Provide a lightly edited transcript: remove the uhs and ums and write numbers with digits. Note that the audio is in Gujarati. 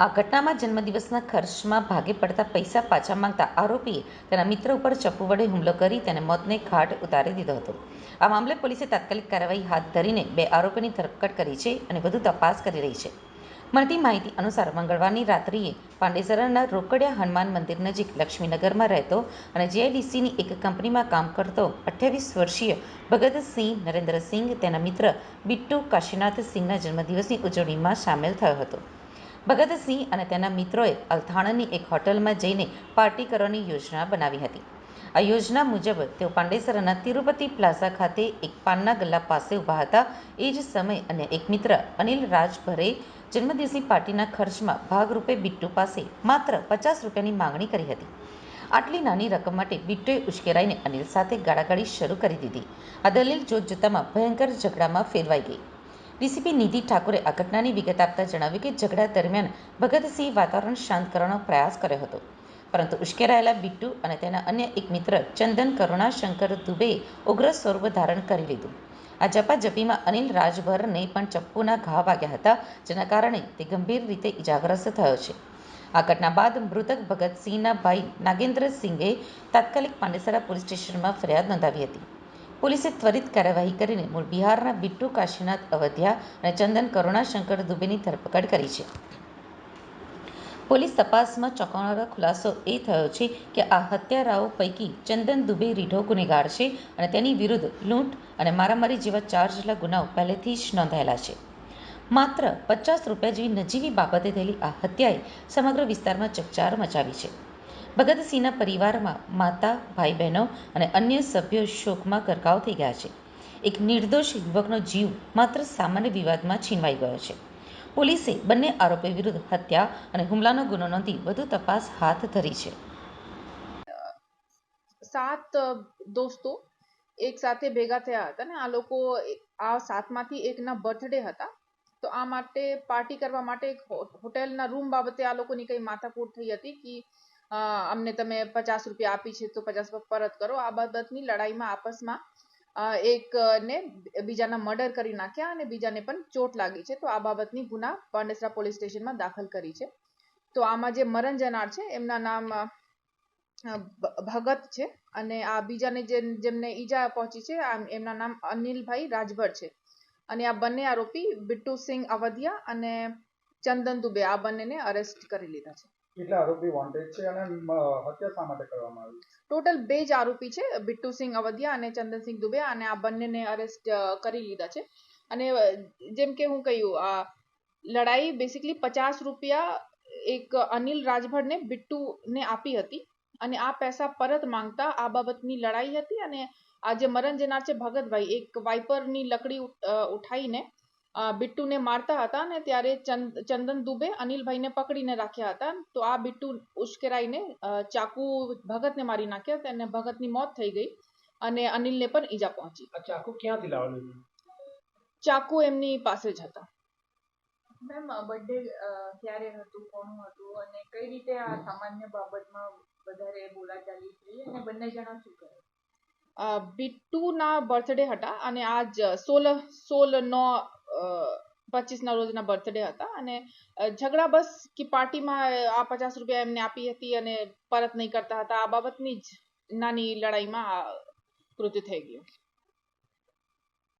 આ ઘટનામાં જન્મદિવસના ખર્ચમાં ભાગે પડતા પૈસા પાછા માંગતા આરોપીએ તેના મિત્ર ઉપર ચપ્પુ વડે હુમલો કરી તેને મોતને ઘાટ ઉતારી દીધો હતો. આ મામલે પોલીસે તાત્કાલિક કાર્યવાહી હાથ ધરીને 2 આરોપીની ધરપકડ કરી છે અને વધુ તપાસ કરી રહી છે. મળતી માહિતી અનુસાર મંગળવારની રાત્રિએ પાંડેસરાના રોકડિયા હનુમાન મંદિર નજીક લક્ષ્મીનગરમાં રહેતો અને જીઆઈડીસીની એક કંપનીમાં કામ કરતો 28 વર્ષીય ભગતસિંહ નરેન્દ્રસિંહ તેના મિત્ર બિટ્ટુ કાશીનાથ સિંહના જન્મદિવસની ઉજવણીમાં સામેલ થયો હતો. ભગતસિંહ અને તેના મિત્રોએ અલથાણની એક હોટલમાં જઈને પાર્ટી કરવાની યોજના બનાવી હતી. આ યોજના મુજબ તેઓ પાંડેસરાના તિરુપતિ પ્લાઝા ખાતે એક પાનના ગલ્લા પાસે ઊભા હતા. એ જ સમયે અન્ય એક મિત્ર અનિલ રાજભરે જન્મદિવસની પાર્ટીના ખર્ચમાં ભાગરૂપે બિટ્ટુ પાસે માત્ર 50 રૂપિયાની માંગણી કરી હતી. આટલી નાની રકમ માટે બિટ્ટુએ ઉશ્કેરાઈને અનિલ સાથે ગાળાગાળી શરૂ કરી દીધી. આ દલીલ જોતજોતામાં ભયંકર ઝઘડામાં ફેરવાઈ ગઈ. ડીસીપી નિધિ ઠાકુરે આ ઘટનાની વિગત આપતા જણાવ્યું કે ઝઘડા દરમિયાન ભગતસિંહે વાતાવરણ શાંત કરવાનો પ્રયાસ કર્યો હતો, પરંતુ ઉશ્કેરાયેલા બિટ્ટુ અને તેના અન્ય એક મિત્ર ચંદન કરુણાશંકર દુબેએ ઉગ્ર સ્વરૂપ ધારણ કરી લીધું. આ ઝપાઝપીમાં અનિલ રાજભરને પણ ચપ્પુના ઘા વાગ્યા હતા, જેના કારણે તે ગંભીર રીતે ઇજાગ્રસ્ત થયો છે. આ ઘટના બાદ મૃતક ભગતસિંહના ભાઈ નાગેન્દ્રસિંહે તાત્કાલિક પાંડેસરા પોલીસ સ્ટેશનમાં ફરિયાદ નોંધાવી હતી. પોલીસે ત્વરિત કાર્યવાહી કરીને મૂળ બિહારના બિટ્ટુ કાશીનાથ અવધિયા અને ચંદન કરુણાશંકર દુબેની ધરપકડ કરી છે. પોલીસ તપાસમાં ચોંકાવનારો ખુલાસો એ થયો છે કે આ હત્યારાઓ પૈકી ચંદન દુબે રીઢો ગુનેગાર છે અને તેની વિરુદ્ધ લૂંટ અને મારામારી જેવા 4 જેટલા ગુનાઓ પહેલેથી જ નોંધાયેલા છે. માત્ર 50 રૂપિયા જેવી નજીવી બાબતે થયેલી આ હત્યાએ સમગ્ર વિસ્તારમાં ચકચાર મચાવી છે. ભગતસિંહના પરિવારમાં માતા, ભાઈ-બહેનો અને અન્ય સભ્યો શોકમાં ગરકાવ થઈ ગયા છે. એક નિર્દોષ યુવકનો જીવ માત્ર સામાન્ય વિવાદમાં છીનવાઈ ગયો છે. પોલીસે બંને આરોપીઓ વિરુદ્ધ હત્યા અને હુમલાનો ગુનો નોંધી વધુ તપાસ હાથ ધરી છે. 7 દોસ્તો એક સાથે ભેગા થયા હતા ને આ લોકો આ 7માંથી એકના બર્થડે હતા. તો આ માટે પાર્ટી કરવા માટે એક હોટેલના રૂમ બાબતે આ લોકોની કઈ માથાકૂટ થઈ હતી કે અમને તમે 50 રૂપિયા આપી છે તો 50 રૂપિયા પરત કરો. આ બાબતની લડાઈમાં આપસમાં એકને બીજાના મર્ડર કરી નાખ્યા અને બીજાને પણ ચોટ લાગી છે. તો આ બાબતની ગુના પાંડેસરા પોલીસ સ્ટેશનમાં દાખલ કરી છે. તો આમાં જે મરણ જનાર છે એમના નામ ભગત છે અને આ બીજાને જેમને ઈજા પહોંચી છે એમના નામ અનિલભાઈ રાજભર છે. અને આ બંને આરોપી બિટ્ટુસિંહ અવધિયા અને ચંદન દુબે આ બંનેને અરેસ્ટ કરી લીધા છે. કેટલા આરોપી વોન્ટેડ છે અને હત્યા શા માટે કરવામાં આવી? ટોટલ 2 જ આરોપી છે, બિટ્ટુસિંહ અવધિયા અને ચંદનસિંહ દુબે, અને આ બંનેને અરેસ્ટ કરી લીધા છે. અને જેમ કે હું કહ્યું, આ લડાઈ બેસિકલી 50 રૂપિયા એક અનિલ રાજભરને બિટ્ટુને આપી હતી અને આ પૈસા પરત માંગતા આ બાબતની લડાઈ હતી. અને આ જે મરણ જનાર છે ભગતભાઈ, એક વાઇપરની લકડી ઉઠાઈને બિટ્ટુને મારતા હતા અને ત્યારે ચંદન દુબે અનિલભાઈને પકડીને રાખ્યા હતા. તો આ બિટ્ટુ ઉશ્કેરાઈને ચાકુ ભગતને મારી નાખ્યા અને ભગતની મોત થઈ ગઈ અને અનિલને પણ ઈજા પહોંચી. આ ચાકુ ક્યાંથી લાવેલું? ચાકુ એમની પાસે જ હતા. મેમ, બર્થડે ક્યારે હતું, કોનું હતું અને કઈ રીતે આ સામાન્ય બાબતમાં વધારે બોલાચાલી થઈ અને બંને જણા શું કરે? બિટ્ટુના બર્થડે હતા અને આજ 16/9/25 ના રોજના બર્થડે હતા અને ઝઘડા બસ કે પાર્ટીમાં આ 50 રૂપિયા એમને આપી હતી અને પરત નહીં કરતા હતા, આ બાબતની જ નાની લડાઈમાં કૃત્ય થઈ ગયું.